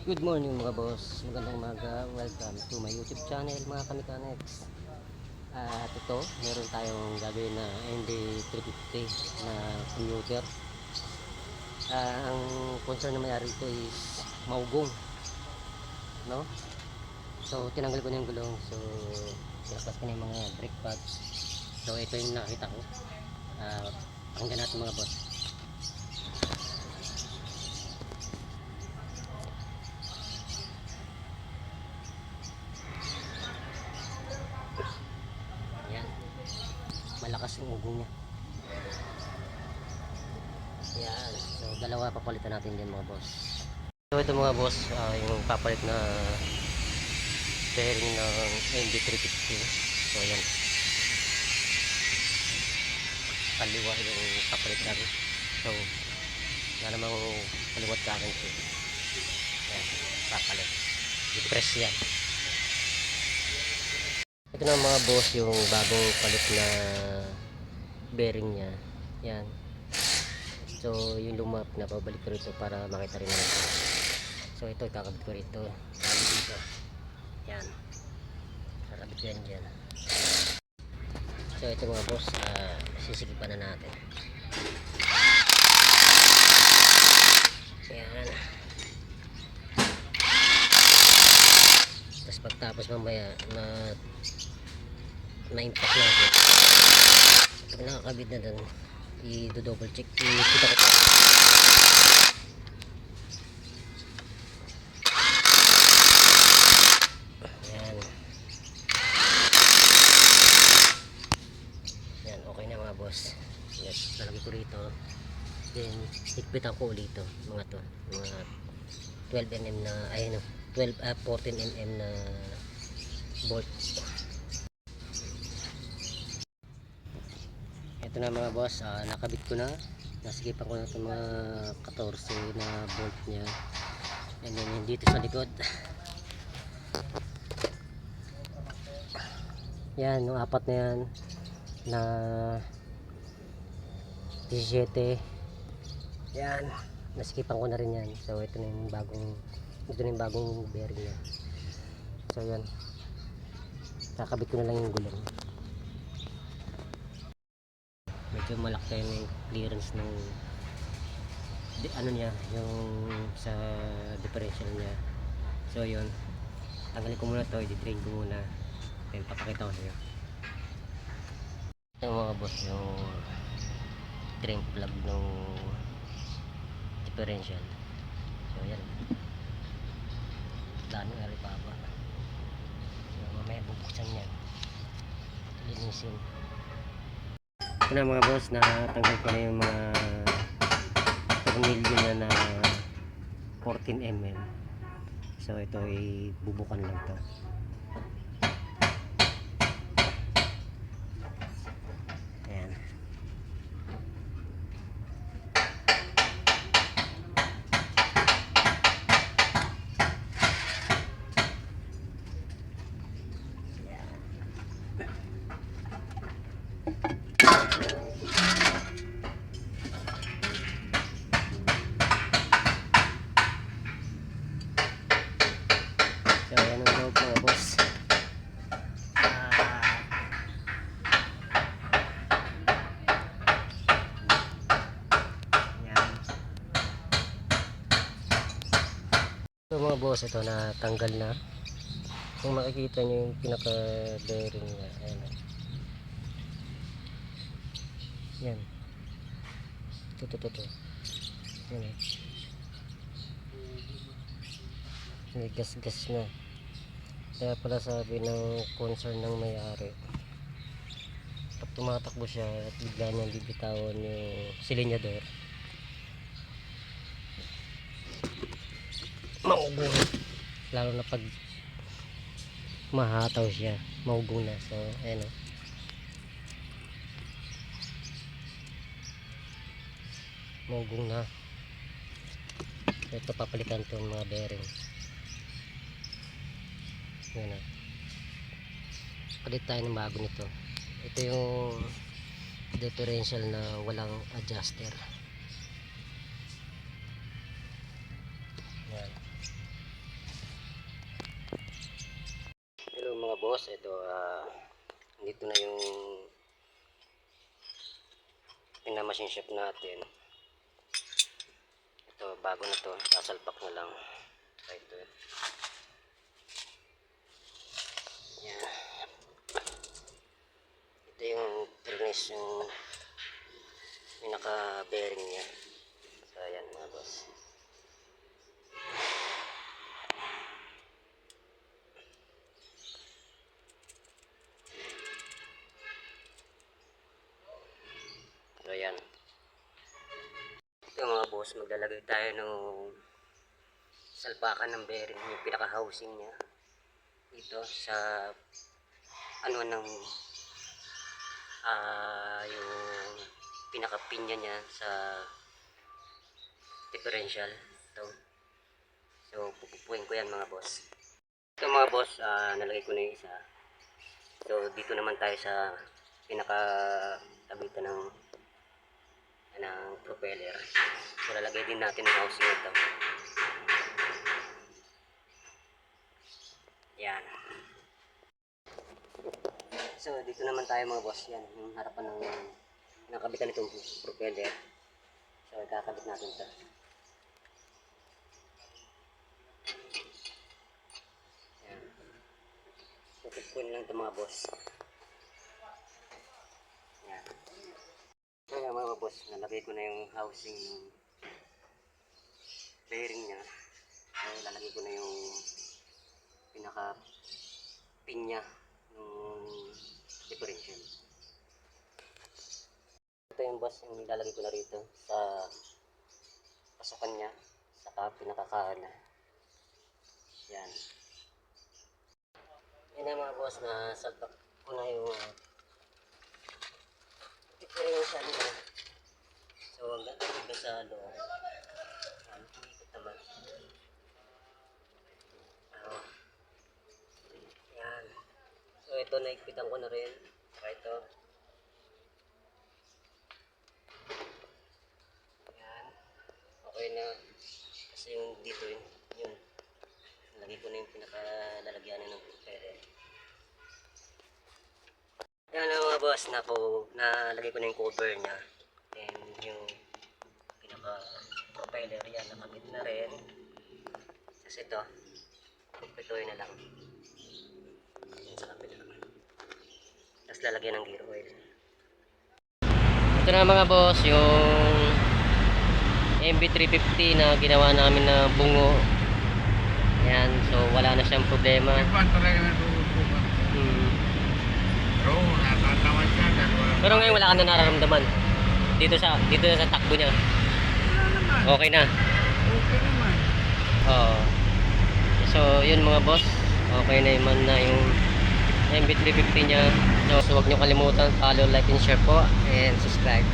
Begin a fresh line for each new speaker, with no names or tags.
Good morning mga boss, magandang umaga, welcome to my YouTube channel mga kamechanics. At ito, meron tayong gagawin na MD350 na commuter. Ang concern na mayari ito is maugong, no? So tinanggal ko na yung gulong, so tinaklas ko na yung mga brake pads. So ito yung nakita ko. Pakinggan natin mga boss. Malakas yung ugong niya. Yan. So dalawa papalitan natin din mga boss. So ito mga boss, yung papalit na bearing ng MD350. So yan. Kaliwa yung papalit natin. So wala namang kaliwat ka akin ito. Yan. Papalit. I-press yan. Ito na mga boss yung bagong palit na bearing nya. Yan. So yung luma pinapabalik ko rito para makita rin natin. So ito kakabit ko rito. Kakabit dito. Yan. Kakabit ko yan dyan. So ito mga boss, sisigipan na natin. Yan. Tapos pagtapos mamaya na-impact natin. Pag nakakabit na dun, i-double check. Ikita ko. Yan. Yan, okay na mga boss. Yes, lalagay ko rito. Then, higpitan ko ulit ito. Mga to. Mga 12mm na, ay no, 14mm na bolt. Ito na mga boss, nakabit ko na. Nasigipan ko na itong mga 14 na bolt nya. And then dito sa likod. Yan, yung apat na yan na 17. Yan, nasigipan ko na rin yan. So ito na yung bagong bearing nya. So yan, kakabit ko na lang yung gulong. Medyo malaki yung clearance ng ano niya, yung sa differential niya. So yun, tanggalin ko muna to, i-drain ko muna, then papakita ko sa iyo. Ito mga boss, yung drain plug ng differential. So yan, daming alibaba. So mamaya bubuksan niya, linisin. Ito na mga boss, natanggal ko na yung mga tornilyo na 14mm. So ito ay bubukan lang to. Ayan. So yan ang loob mga boss. Yan. So mga boss, ito natanggal na. Kung makikita nyo yung pinaka bearing nya, ayan. Yan. Ito. Yan. May gas na. Kaya pala sabi ng concern ng may-ari, pag tumatakbo siya at bigla niyang bibitawan yung silinyador, maugon. Lalo na pag mahataw siya, maugon na. So ayan o, maugon na. Ito papalitan ito ng mga bearing. Yan o, palit tayo ng bago nito. Ito yung differential na walang adjuster. Yan. boss, ito dito na yung pinamachine shop natin. Ito bago na to, sasalpak na lang. Ito. Yan. Ito yung furnace, yung pinaka bearing niya. So ayan mga boss. So ayan. Ito mga boss, maglalagay tayo ng salpakan ng bearing, yung pinaka housing niya dito sa ano ng yung pinaka pinya niya sa differential. Ito. So pupupuin ko yan mga boss. Ito mga boss, nalagay ko na yung isa. So dito naman tayo sa pinaka tabitan ng propeller. So lalagay din natin ang housing nito. Yan. So dito naman tayo mga boss. Yan yung harapan ng nakabitan nitong propeller. So ikakabit natin ito. Yan. Tutupuin lang ito mga boss. Yan. So yan mga boss, nalagay ko na yung housing ng bearing niya. So lalagay ko na yung pinaka pinya ng differential. Ito yung boss, yung nilalagay ko na rito sa pasukan niya, saka pinakakana. Yan. Yan na mga boss, na salpak ko na yung differential niya. So hanggang dito sa loob. Yan, kumikot naman. Yan. So ito, naigpitan ko na rin. Saka ito. Yan. Okay na. Kasi yung dito yun. Lagay ko na yung pinakalalagyanan ng propeller. Yan na mga boss, nalagay ko na yung cover niya. Then yung pinaka propeller yan, nakabit na rin. Tapos ito, pupituin na lang. Yan sa kapila. Tapos lalagyan ng gear oil. Ito na mga boss, yung MB350 na ginawa namin na bungo. Yan, so wala na siyang problema. Pero ngayon wala ka na nararamdaman. Dito na sa takbo niya. Okay na.
Okay naman.
Oo. So yun mga boss, okay na yung MB350 niya. So huwag nyo kalimutan, follow, like, and share po, and subscribe.